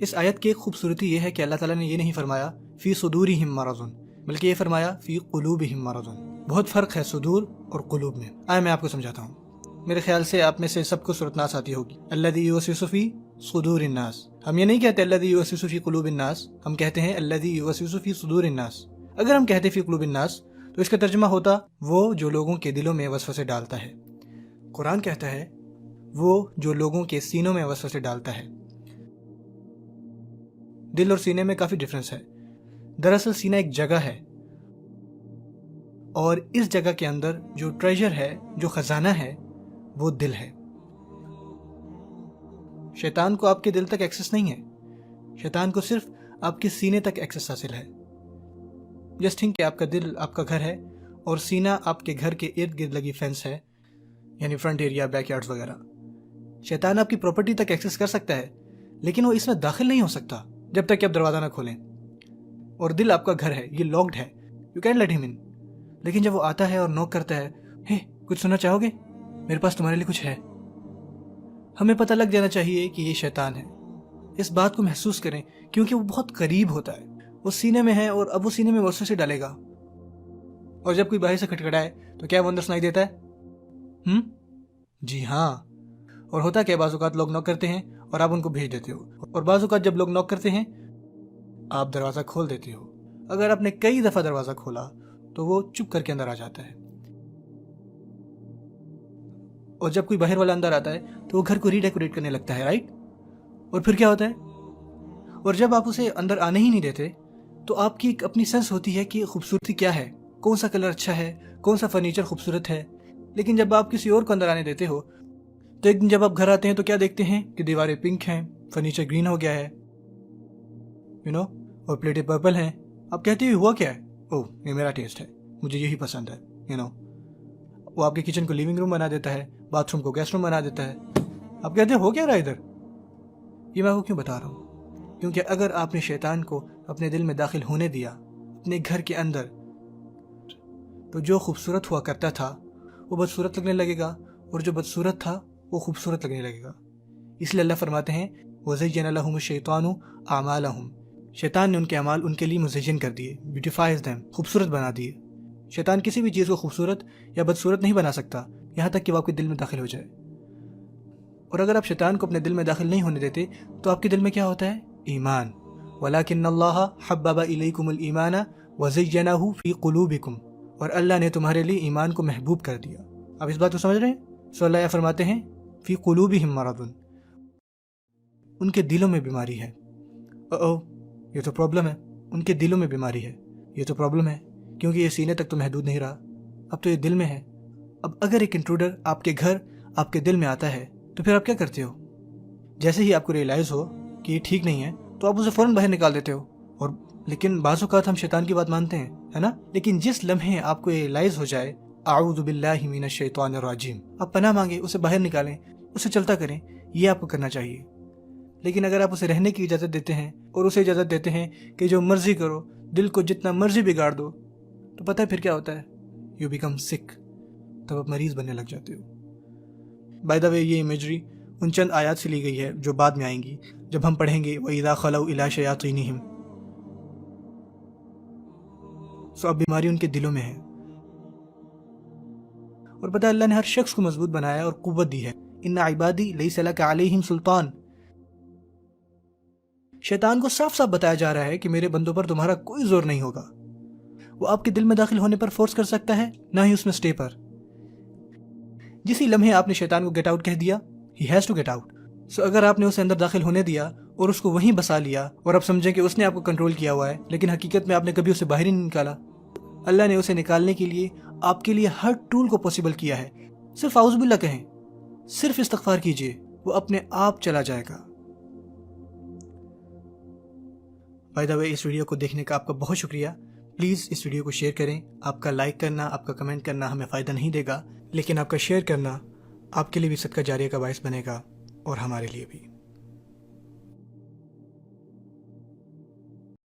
اس آیت کی ایک خوبصورتی یہ ہے کہ اللہ تعالیٰ نے یہ نہیں فرمایا فی صدورہم مرض، بلکہ یہ فرمایا فی قلوبہم مرض۔ بہت فرق ہے صدور اور قلوب میں۔ آئے میں آپ کو سمجھاتا ہوں۔ میرے خیال سے آپ میں سے سب کو سورۃ ناس آتی ہوگی، الذی یوسوس فی صدور الناس۔ ہم یہ نہیں کہتے الذی یوسوس فی قلوب الناس، ہم کہتے ہیں الذی یوسوس فی صدور الناس۔ اگر ہم کہتے فی قلوب الناس تو اس کا ترجمہ ہوتا وہ جو لوگوں کے دلوں میں وسوسے ڈالتا ہے۔ قرآن کہتا ہے وہ جو لوگوں کے سینوں میں وسوسے ڈالتا ہے۔ دل اور سینے میں کافی ڈفرنس ہے۔ دراصل سینہ ایک جگہ ہے، اور اس جگہ کے اندر جو ٹریجر ہے، جو خزانہ ہے، وہ دل ہے۔ شیطان کو آپ کے دل تک ایکسس نہیں ہے، شیطان کو صرف آپ کے سینے تک ایکسس حاصل ہے۔ جسٹ تھنک کہ آپ کا دل آپ کا گھر ہے اور سینہ آپ کے گھر کے ارد گرد لگی فینس ہے، یعنی فرنٹ ایریا، بیک یارڈز وغیرہ۔ شیطان آپ کی پراپرٹی تک ایکسس کر سکتا ہے، لیکن وہ اس میں داخل نہیں ہو سکتا جب تک کہ آپ دروازہ نہ کھولیں۔ اور دل آپ کا گھر ہے، یہ لاکڈ ہے، یو کین لیٹ ہم ان۔ لیکن جب وہ آتا ہے اور نوک کرتا ہے، ہے کچھ سننا چاہو گے؟ میرے پاس تمہارے لیے کچھ ہے۔ ہمیں پتہ لگ جانا چاہیے کہ یہ شیطان ہے۔ اس بات کو محسوس کریں کیونکہ وہ بہت قریب ہوتا ہے، وہ سینے میں ہے اور اب وہ سینے میں وسوسے ڈالے گا۔ اور جب کوئی باہر سے کھٹکھٹائے تو کیا وہ اندر سنائی دیتا ہے؟ جی ہاں۔ اور ہوتا کہ بعض اوقات لوگ نوک کرتے ہیں اور آپ ان کو بھیج دیتے ہو، اور بعض اوقات جب لوگ نوک کرتے ہیں آپ دروازہ کھول دیتے ہو۔ اگر آپ نے کئی دفعہ دروازہ کھولا تو وہ چپ کر کے اندر آ جاتا ہے، اور جب کوئی باہر والا اندر آتا ہے تو وہ گھر کو ری ڈیکوریٹ کرنے لگتا ہے، رائٹ؟ اور پھر کیا ہوتا ہے؟ اور جب آپ اسے اندر آنے ہی نہیں دیتے تو آپ کی ایک اپنی سینس ہوتی ہے کہ خوبصورتی کیا ہے، کون سا کلر اچھا ہے، کون سا فرنیچر خوبصورت ہے۔ لیکن جب آپ کسی اور کو اندر آنے دیتے ہو تو ایک دن جب آپ گھر آتے ہیں تو کیا دیکھتے ہیں کہ دیواریں پنک ہیں، فرنیچر گرین ہو گیا ہے، اور پلیٹیں پرپل ہیں۔ آپ کہتے ہیں ہوا کیا ہے؟ اوہ یہ میرا ٹیسٹ ہے، مجھے یہی پسند ہے۔ وہ آپ کے کچن کو لیونگ روم بنا دیتا ہے، باتھ روم کو گیسٹ روم بنا دیتا ہے۔ آپ کہتے ہیں ہو کیا رہا ادھر؟ یہ میں آپ کو کیوں بتا رہا ہوں؟ کیونکہ اگر آپ نے شیطان کو اپنے دل میں داخل ہونے دیا، اپنے گھر کے اندر، تو جو خوبصورت ہوا کرتا تھا وہ بدصورت لگنے لگے گا، اور جو بدصورت تھا وہ خوبصورت لگنے لگے گا۔ اس لیے اللہ فرماتے ہیں وَزَيَّنَ لَهُمُ الشَّيْطَانُ أَعْمَالَهُمْ، شیطان نے ان کے اعمال ان کے لیے مزین کر دیے، بیوٹیفائز دیم، خوبصورت بنا دیے۔ شیطان کسی بھی چیز کو خوبصورت یا بدصورت نہیں بنا سکتا یہاں تک کہ وہ آپ کے دل میں داخل ہو جائے۔ اور اگر آپ شیطان کو اپنے دل میں داخل نہیں ہونے دیتے تو آپ کے دل میں کیا ہوتا ہے؟ ایمان۔ وَلَكِنَّ اللَّهَ حَبَّبَ إِلَيْكُمُ الْإِيمَانَ وَزَيَّنَهُ فِي قُلُوبِكُمْ، اور اللہ نے تمہارے لیے ایمان کو محبوب کر دیا۔ آپ اس بات کو سمجھ رہے ہیں؟ سو اللہ فرماتے ہیں فی قلوبہم مرض، ان کے دلوں میں بیماری ہے۔ یہ تو پرابلم ہے، ان کے دلوں میں بیماری ہے، یہ تو پرابلم ہے، کیونکہ یہ سینے تک تو محدود نہیں رہا، اب تو یہ دل میں ہے۔ اب اگر ایک انٹروڈر آپ کے گھر، آپ کے دل میں آتا ہے تو پھر آپ کیا کرتے ہو؟ جیسے ہی آپ کو ریئلائز ہو کہ یہ ٹھیک نہیں ہے تو آپ اسے فوراً باہر نکال دیتے ہو۔ لیکن بعض اوقات ہم شیطان کی بات مانتے ہیں، ہے نا؟ لیکن جس لمحے آپ کو ریئلائز ہو جائے اعوذ باللہ من الشیطان الرجیم، آپ پناہ مانگے، اسے باہر نکالیں، اسے چلتا کریں، یہ آپ کو کرنا چاہیے۔ لیکن اگر آپ اسے رہنے کی اجازت دیتے ہیں اور اسے اجازت دیتے ہیں کہ جو مرضی کرو، دل کو جتنا مرضی بگاڑ دو، تو پتہ ہے پھر کیا ہوتا ہے؟ یو بیکم سک، تب آپ مریض بننے لگ جاتے ہو۔ بائی دا وے یہ امیجری ان چند آیات سے لی گئی ہے جو بعد میں آئیں گی جب ہم پڑھیں گے وَإِذَا خَلَوْا إِلَىٰ شَيَاطِينِهِمْ۔ اب بیماری ان کے دلوں میں ہے، اور پتہ اللہ نے ہر شخص کو مضبوط بنایا اور قوت دی ہے۔ ان عبادی لیس لک علیہم سلطان، شیطان کو صاف صاف بتایا جا رہا ہے کہ میرے بندوں پر تمہارا کوئی زور نہیں ہوگا۔ وہ آپ کے دل میں داخل ہونے پر فورس کر سکتا ہے، نہ ہی اس میں سٹے پر۔ جسی لمحے آپ نے شیطان کو گیٹ آؤٹ کہہ دیا، he has to get out. So اگر آپ نے اسے اندر داخل ہونے دیا اور اس کو وہیں بسا لیا اور اب سمجھیں کہ اس نے آپ کو کنٹرول کیا ہوا ہے، لیکن حقیقت میں آپ نے کبھی اسے باہر ہی نہیں نکالا۔ اللہ نے اسے نکالنے کے لیے آپ کے لیے ہر ٹول کو پاسبل کیا ہے۔ صرف اعوذ باللہ کہیں، صرف استغفار کیجئے، وہ اپنے آپ چلا جائے گا۔ By the way us video کو دیکھنے کا آپ کا بہت شکریہ۔ پلیز اس ویڈیو کو شیئر کریں۔ آپ کا لائک کرنا، آپ کا کمنٹ کرنا ہمیں فائدہ نہیں دے گا، لیکن آپ کا شیئر کرنا آپ کے لیے بھی صدقہ جاریہ کا باعث بنے گا، اور ہمارے لیے بھی۔